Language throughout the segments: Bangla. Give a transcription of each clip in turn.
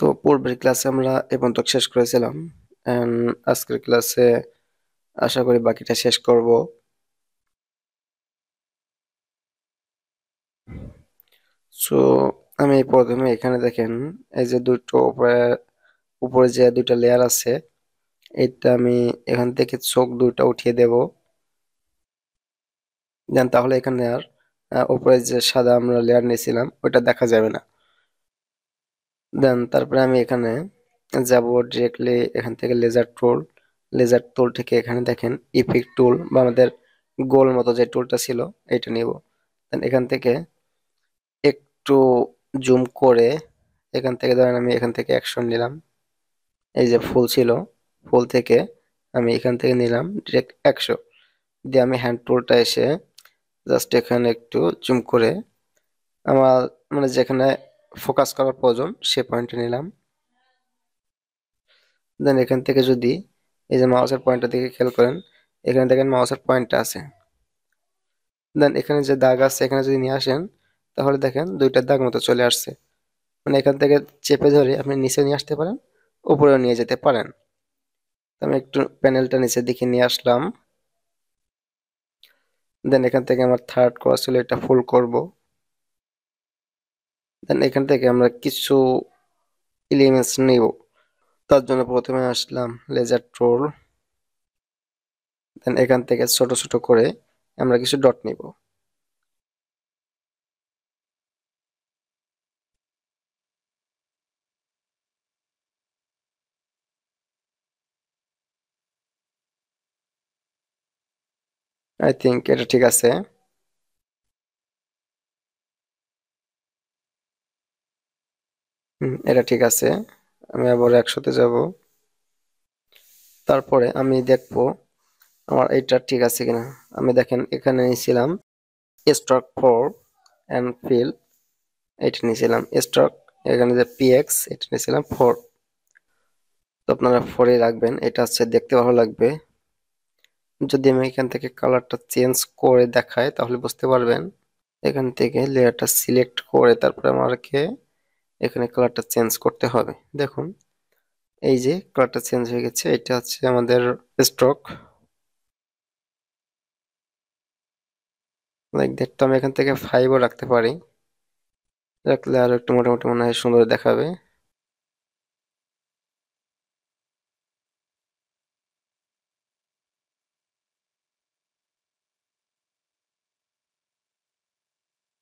তো পূর্বের ক্লাসে আমরা এ পর্যন্ত শেষ করেছিলাম। এন্ড আজকের ক্লাসে আশা করি বাকিটা শেষ করব। সো আমি প্রথমে এখানে দেখেন, এই যে দুটো উপরে যে দুইটা লেয়ার আছে, এটা আমি এখান থেকে চোখ দুইটা উঠিয়ে দেব। দেন তাহলে এখানে আর উপরে যে সাদা আমরা লেয়ার নিয়েছিলাম ওইটা দেখা যাবে না। দেন তারপরে আমি এখানে যাব ডিরেক্টলি এখান থেকে লেজার টুল থেকে এখানে দেখেন ইফেক্ট টুল বা আমাদের গোল মতো যে টুলটা ছিল এটা নিব। দেন এখান থেকে একটু জুম করে এখান থেকে ধরেন আমি এখান থেকে অ্যাকশন নিলাম। এই যে ফুল ছিল, ফুল থেকে আমি এখান থেকে নিলাম ডিরেক্ট 100, দিয়ে আমি হ্যান্ড টুলটা এসে জাস্ট এখানে একটু জুম করে আমার মানে যেখানে ফোকাস করার প্রয়োজন সে পয়েন্টে নিলাম। দেন এখান থেকে যদি এই যে মাউসের পয়েন্টটা দিকে খেয়াল করেন, এখানে দেখেন মাউসের পয়েন্টটা আছে। দেন এখানে যে দাগ আছে এখানে যদি নিয়ে আসেন, তাহলে দেখেন দুইটা দাগ মতো চলে আসছে। মানে এখান থেকে চেপে ধরে আপনি নিচে নিয়ে আসতে পারেন, উপরেও নিয়ে যেতে পারেন। তো আমি একটু প্যানেলটা নিচের দিকে নিয়ে আসলাম। দেন এখান থেকে আমার থার্ড করা ছিল, এটা ফুল করব। দেন এখান থেকে আমরা কিছু এলিমেন্টস নিব। তার জন্য প্রথমে আসলাম লেজার টুল। দেন এখান থেকে ছোট ছোট করে আমরা কিছু ডট নিব। আই থিঙ্ক এটা ঠিক আছে। এটা ঠিক আছে। আমি আবার 100-তে যাব। তারপরে আমি দেখবো আমার এটা ঠিক আছে কিনা। আমি দেখেন এখানে নিয়েছিলাম স্ট্রোক 4 এন্ড ফিল, এটা নিয়েছিলাম স্ট্রোক। এখানে যে পিএক্স এটা নিয়েছিলাম 4। তো আপনারা 4-ই রাখবেন, এটা হচ্ছে দেখতে ভালো লাগবে। যদি আমি এখান থেকে কালারটা চেঞ্জ করে দেখাই তাহলে বুঝতে পারবেন। এখান থেকে লেয়ারটা সিলেক্ট করে তারপরে আমাকে এখানে কালারটা চেঞ্জ করতে হবে। দেখুন এই যে কালারটা চেঞ্জ হয়ে গেছে, এটা হচ্ছে আমাদের স্ট্রোক। Like that. তো আমি এখান থেকে 5ও রাখতে পারি, রাখলে আরো একটু মোটামুটি মনে হয় সুন্দর দেখাবে।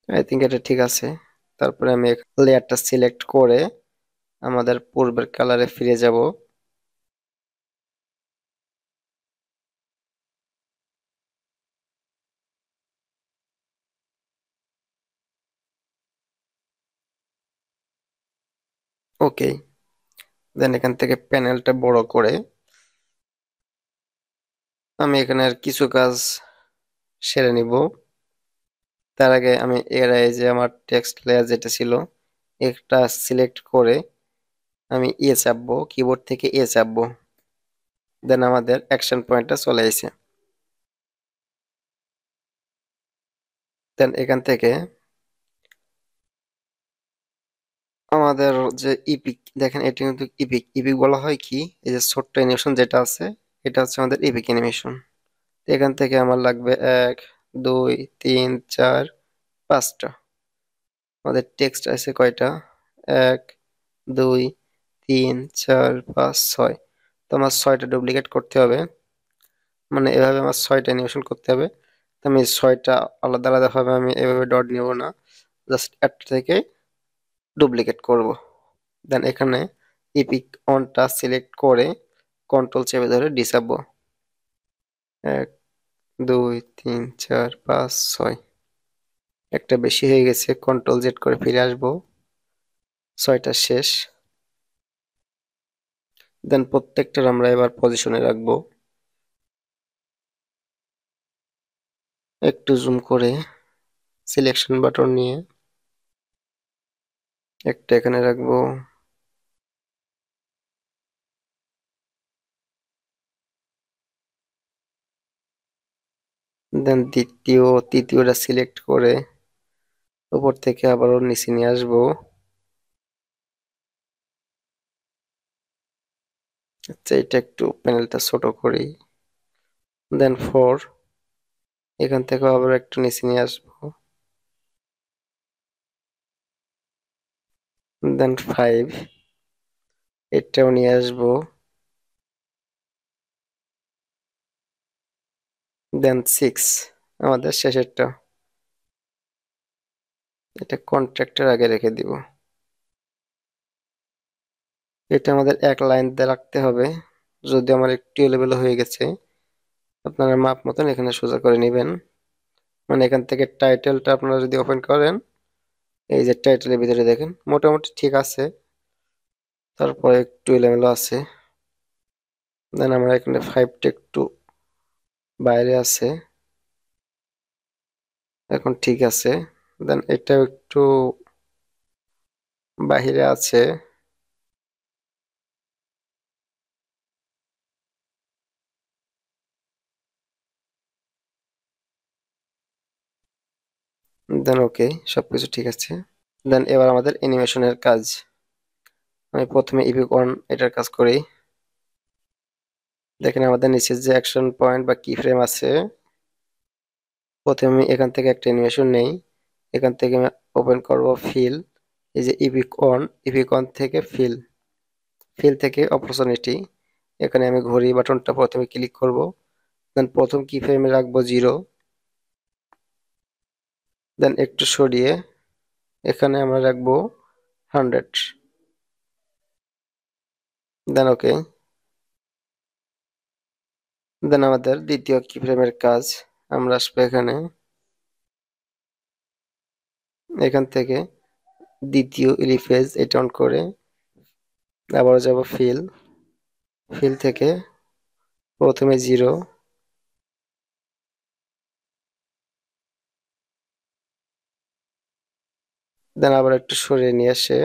আই থিঙ্ক এটা ঠিক আছে। তারপরে আমি লেয়ারটা সিলেক্ট করে আমাদের পূর্বের কালারে ফিরে যাব। ওকে। দেন এখান থেকে প্যানেলটা বড় করে আমি এখানে আর কিছু কাজ সেরে নিব। তার আগে আমি এই যে আমার টেক্সট লেয়ার যেটা ছিল একটা সিলেক্ট করে আমি চাপবো, কিবোর্ড থেকে চাপবো। দেন আমাদের অ্যাকশন পয়েন্টটা চলে আসে। দেন এখান থেকে আমাদের যে ইপিক দেখেন, এটা কিন্তু ইপিক ইপিক বলা হয় কি, এই যে ছোট্ট অ্যানিমেশন যেটা আছে এটা হচ্ছে আমাদের ইপিক অ্যানিমেশন। এখান থেকে আমার লাগবে 1 2 3 4 5টা। আমাদের টেক্সট আছে কয়টা? 1 2 3 4 5 6। তো আমার 6টা ডুপ্লিকেট করতে হবে, মানে এভাবে আমার 6টা অ্যানিমেশন করতে হবে। তো আমি 6টা আলাদা আলাদা ভাবে আমি এভাবে ডট নিব না, জাস্ট একটা থেকে ডুপ্লিকেট করব। দেন এখানে ইপিক অনটা সিলেক্ট করে কন্ট্রোল চেপে ধরে ডিসাবো। 1 2 3 4 5 6। একটা বেশি হয়ে গেছে, কন্ট্রোল জেড করে ফিরে আসবো। 6টা শেষ। দেন প্রত্যেকটার আমরা এবার পজিশনে রাখবো। একটু জুম করে সিলেকশন বাটন নিয়ে একটা এখানে রাখবো। দেন তৃতীয়টা সিলেক্ট করে উপর থেকে আবারও নিচে নিয়ে আসবো। আচ্ছা, এটা একটু প্যানেলটা ছোট করি। দেন 4, এখান থেকে আবার একটু নিচে নিয়ে আসবো। দেন 5, এটাও নিয়ে আসবো। দেন 6, আমাদের শেষেরটা, এটা কন্ট্রাক্টের আগে রেখে দিব। এটা আমাদের এক লাইন দিয়ে রাখতে হবে। যদি আমার একটু এলোমেলো হয়ে গেছে, আপনারা মাপ মতন এখানে সোজা করে নেবেন। মানে এখান থেকে টাইটেলটা আপনারা যদি ওপেন করেন, এই যে টাইটেলের ভিতরে দেখেন মোটামুটি ঠিক আছে, তারপরে একটু এলোমেলো আছে। দেন আমরা এখানে 5টা একটু বাইরে আছে, এখন ঠিক আছে। দেন এটাও একটু বাহিরে আছে। দেন ওকে, সবকিছু ঠিক আছে। দেন এবার আমাদের অ্যানিমেশনের কাজ। আমি প্রথমে ইপিক অন এটার কাজ করি। দেখেন আমাদের নিচে যে অ্যাকশন পয়েন্ট বা কি ফ্রেম আছে, প্রথমে আমি এখান থেকে একটা অ্যানিমেশন নেই। এখান থেকে আমি ওপেন করব ফিল, এই যে ইপিক অন থেকে ফিল, ফিল থেকে অপরচুনিটি, এখানে আমি ঘড়ি বাটনটা প্রথমে ক্লিক করব। দেন প্রথম কি ফ্রেমে রাখবো 0। দেন একটু সরিয়ে এখানে আমরা রাখবো 100। দেন ওকে। দেন আমাদের দ্বিতীয় কি ফ্রেমের কাজ, আমরা আসবো এখানে, এখান থেকে দ্বিতীয় এলিফেজ এটা অন করে আবার যাব ফিল, ফিল থেকে প্রথমে 0, দেন আবার একটু সরিয়ে নিয়ে আসে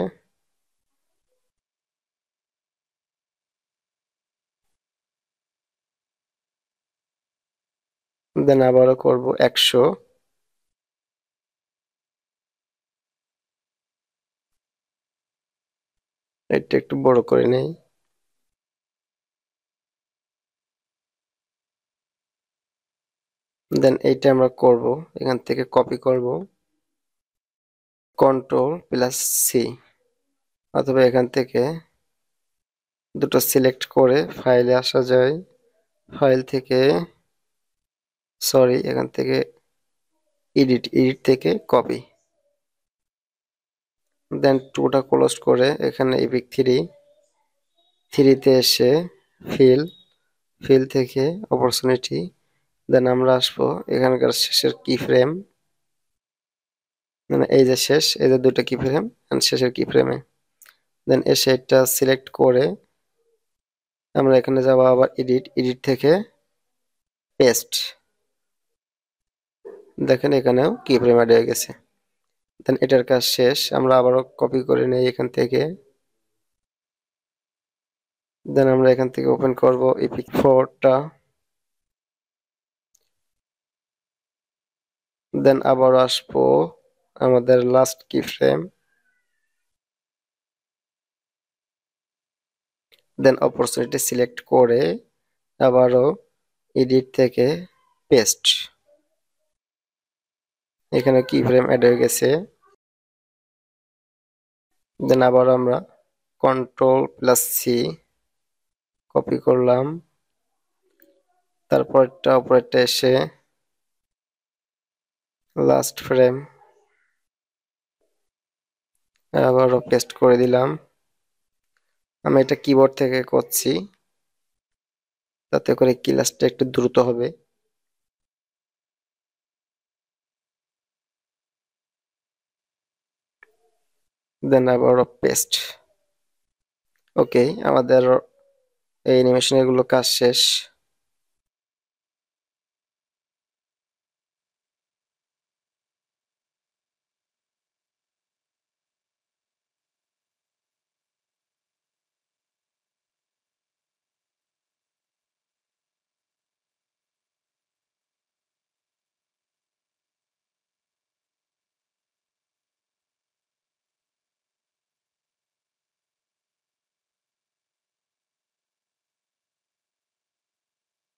দেন আবারও করব 100। এটা একটু বড় করে নেই। দেন এইটা আমরা করব, এখান থেকে কপি করব, Ctrl+C, অথবা এখান থেকে দুটো সিলেক্ট করে ফাইলে আসা যায়, ফাইল থেকে, সরি, এখান থেকে এডিট থেকে কপি। দেন 2টা ক্লোজ করে এখানে ইপিক 3তে এসে ফিল, ফিল থেকে অপরচুনিটি। দেন আমরা আসবো এখানকার শেষের কি ফ্রেম, মানে এই যে শেষ, এই যে দুটো কি ফ্রেম শেষের কি ফ্রেমে। দেন এসে এটা সিলেক্ট করে আমরা এখানে যাব আবার এডিট থেকে পেস্ট। দেখেন এখানেও কি ফ্রেম অ্যাড হয়ে গেছে। দেন এটার কাজ শেষ, আমরা আবারও কপি করে নেই এখান থেকে। দেন আমরা এখান থেকে ওপেন করব এপিক 4টা। দেন আবার আসবো আমাদের লাস্ট কি ফ্রেম, দেন অপরচুনিটি সিলেক্ট করে আবারও এডিট থেকে পেস্ট। এখানে কি ফ্রেম অ্যাড হয়ে গেছে। দেন আবার আমরা Ctrl+C, কপি করলাম, তারপরটা উপরেরটা এসে লাস্ট ফ্রেম আবারও পেস্ট করে দিলাম। আমি এটা কিবোর্ড থেকে করছি, তাতে করে ক্লাসটা একটু দ্রুত হবে। দেন আবারও পেস্ট। ওকে, আমাদের এই অ্যানিমেশন এগুলো কাজ শেষ।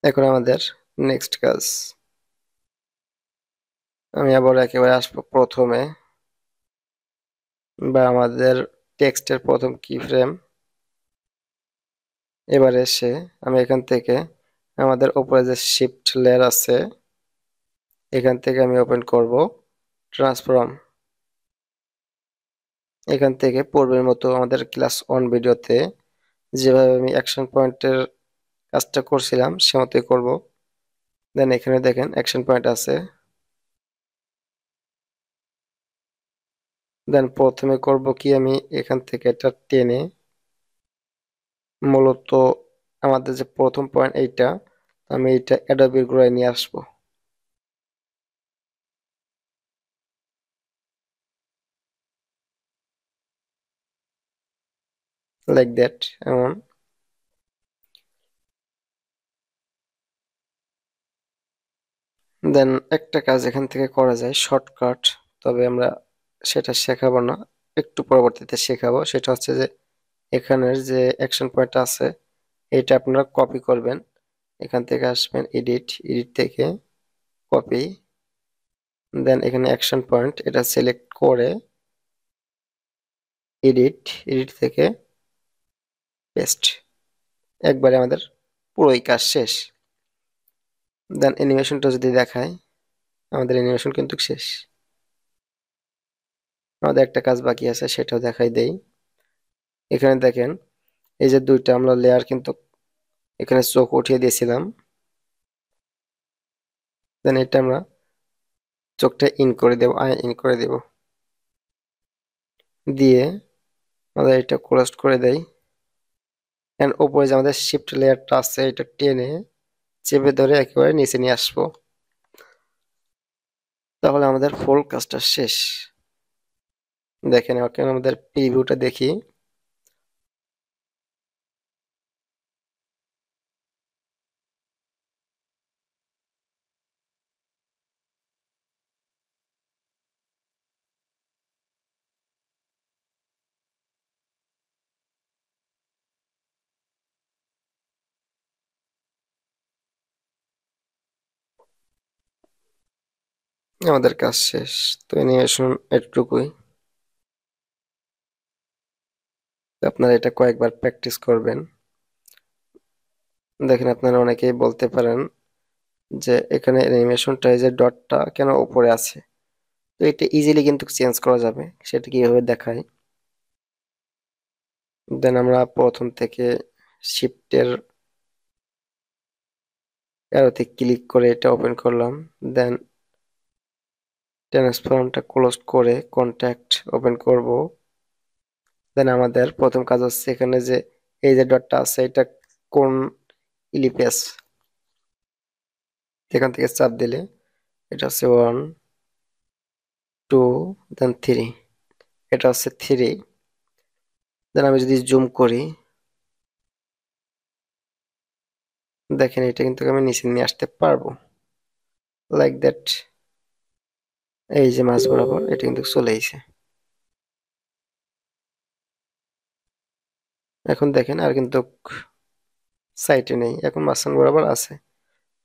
এখন আমাদের নেক্সট কাজ, আমি আবার একেবারে আসবো প্রথমে, বা আমাদের টেক্সটের প্রথম কি ফ্রেম। এবার এসে আমি এখান থেকে আমাদের উপরে যে শিফট লেয়ার আছে, এখান থেকে আমি ওপেন করব ট্রান্সফর্ম। এখান থেকে পূর্বের মতো আমাদের ক্লাস 1 ভিডিওতে যেভাবে আমি অ্যাকশন পয়েন্টের কাজটা করছিলাম সে মতোই করবো। দেন এখানে দেখেন অ্যাকশন পয়েন্ট আছে। দেন প্রথমে করব কি, আমি এখান থেকে এটা টেনে মূলত আমাদের যে প্রথম পয়েন্ট এইটা, আমি এইটা অ্যাডোবির গোড়ায় নিয়ে আসবো, লাইক দ্যাট এমন। দেন একটা কাজ এখান থেকে করা যায় শর্টকাট, তবে আমরা সেটা শেখাবো না, একটু পরবর্তীতে শেখাবো। সেটা হচ্ছে যে এখানের যে অ্যাকশন পয়েন্ট আছে এটা আপনারা কপি করবেন। এখান থেকে আসবেন এডিট, এডিট থেকে কপি, দেন এখানে অ্যাকশন পয়েন্ট এটা সিলেক্ট করে এডিট, এডিট থেকে পেস্ট, একবারে আমাদের পুরোই কাজ শেষ। দেন অ্যানিমেশনটা যদি দেখায়, আমাদের অ্যানিমেশন কিন্তু শেষ। আমাদের একটা কাজ বাকি আছে, সেটাও দেখাই দেই। এখানে দেখেন এই যে দুইটা আমরা লেয়ার কিন্তু এখানে চোখ উঠিয়ে দিয়েছিলাম। দেন এটা আমরা চোখটা ইন করে দেব, আই ইন করে দেব, দিয়ে আমরা এটা ক্লোজ করে দেই। এন্ড উপরে যে আমাদের শিফট লেয়ারটা আছে এটা টেনে চেপে ধরে একেবারে নিচে নিয়ে আসবো, তাহলে আমাদের ফুল কাজটা শেষ। দেখেন এখন আমাদের প্রিভিউটা দেখি। আমাদের কাজ শেষ। তো অ্যানিমেশন এটুকুই। আপনারা এটা কয়েকবার প্র্যাকটিস করবেন। দেখেন আপনারা অনেকেই বলতে পারেন যে এখানে অ্যানিমেশনটা এই যে ডটটা কেন উপরে আছে। তো এটা ইজিলি কিন্তু চেঞ্জ করা যাবে, সেটা কিভাবে দেখায়। দেন আমরা প্রথম থেকে শিফটের অ্যারোতে ক্লিক করে এটা ওপেন করলাম। দেন ট্রান্সফর্মটা ক্লোজ করে কন্ট্যাক্ট ওপেন করব। দেন আমাদের প্রথম কাজ হচ্ছে এখানে যে এই যে ডটটা আছে এটা কোন ইলিপেস, এখান থেকে চাপ দিলে এটা হচ্ছে 1 2 দেন 3, এটা হচ্ছে 3। দেন আমি যদি জুম করি, দেখেন এটা কিন্তু আমি নিচে নিয়ে আসতে পারবো, লাইক দ্যাট। এই যে মাঝ বরাবর এটা কিন্তু চলে এসেছে। এখন দেখেন আর কিন্তু সাইটে নেই, এখন মাঝখান বরাবর আছে।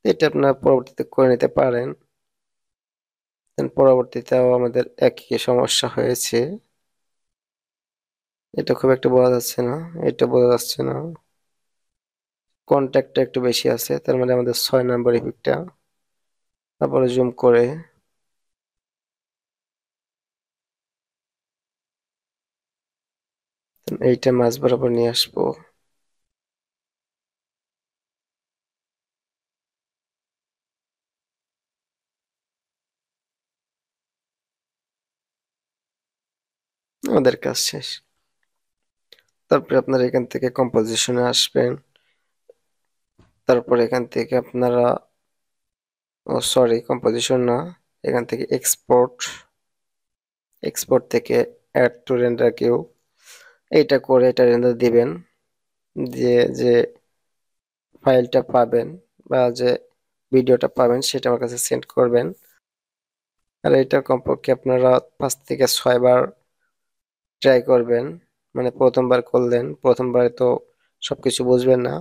এটা আপনারা পরবর্তীতে করে নিতে পারেন। দেন পরবর্তীতেও আমাদের একই সমস্যা হয়েছে, এটা খুব একটা বোঝা যাচ্ছে না, এটা বোঝা যাচ্ছে না। কন্ট্যাক্টটা একটু বেশি আছে, তার মানে আমাদের 6 নম্বর ইফেক্টটা। তারপরে জুম করে এইটা মাঝ বরাবর নিয়ে আসবো। আমাদের কাজ শেষ। তারপরে আপনারা এখান থেকে কম্পোজিশনে আসবেন। তারপর এখান থেকে আপনারা, ও সরি কম্পোজিশন না, এখান থেকে এক্সপোর্ট, এক্সপোর্ট থেকে অ্যাড টু রেন্ডার কিউ, এইটা করে এটা রেন্ডার দিবেন। দিয়ে যে ফাইলটা পাবেন বা যে ভিডিওটা পাবেন সেটা আমার কাছে সেন্ড করবেন। আর এটা কমপক্ষে আপনারা 5 থেকে 6 বার ট্রাই করবেন। মানে প্রথমবার করলেন, প্রথমবারে তো সবকিছু বুঝবেন না,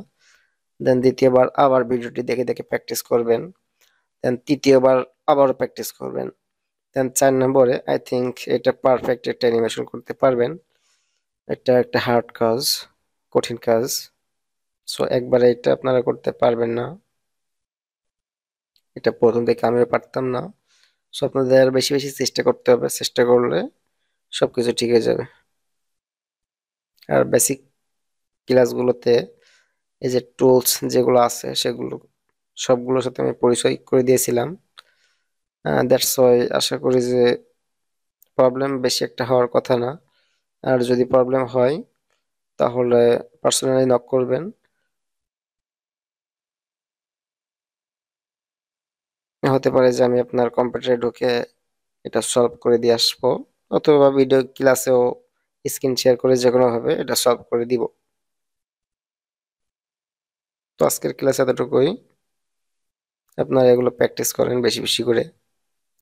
দেন দ্বিতীয়বার আবার ভিডিওটি দেখে দেখে প্র্যাকটিস করবেন। দেন তৃতীয়বার আবারও প্র্যাকটিস করবেন। দেন 4 নম্বরে আই থিংক এটা পারফেক্ট একটা অ্যানিমেশন করতে পারবেন। এটা একটা হার্ড কাজ, কঠিন কাজ। সো একবারে এটা আপনারা করতে পারবেন না। এটা প্রথম থেকে আমিও পারতাম না। সো আপনাদের বেশি বেশি চেষ্টা করতে হবে। চেষ্টা করলে সবকিছু ঠিক হয়ে যাবে। আর বেসিক ক্লাসগুলোতে এই যে টুলস যেগুলো আছে সেগুলো সবগুলোর সাথে আমি পরিচয় করে দিয়েছিলাম। দ্যাটস ওয়াই আশা করি যে প্রবলেম বেশি একটা হওয়ার কথা না। আর যদি প্রবলেম হয় তাহলে পার্সোনালি নক করবেন। হতে পারে যে আমি আপনার কম্পিউটারে ঢুকে এটা সলভ করে দিয়ে আসবো, অথবা ভিডিও ক্লাসেও স্ক্রিন শেয়ার করে যে কোনো ভাবে এটা সলভ করে দিব। তো আজকের ক্লাস এতটুকুই। আপনারা এগুলো প্র্যাকটিস করেন বেশি বেশি করে।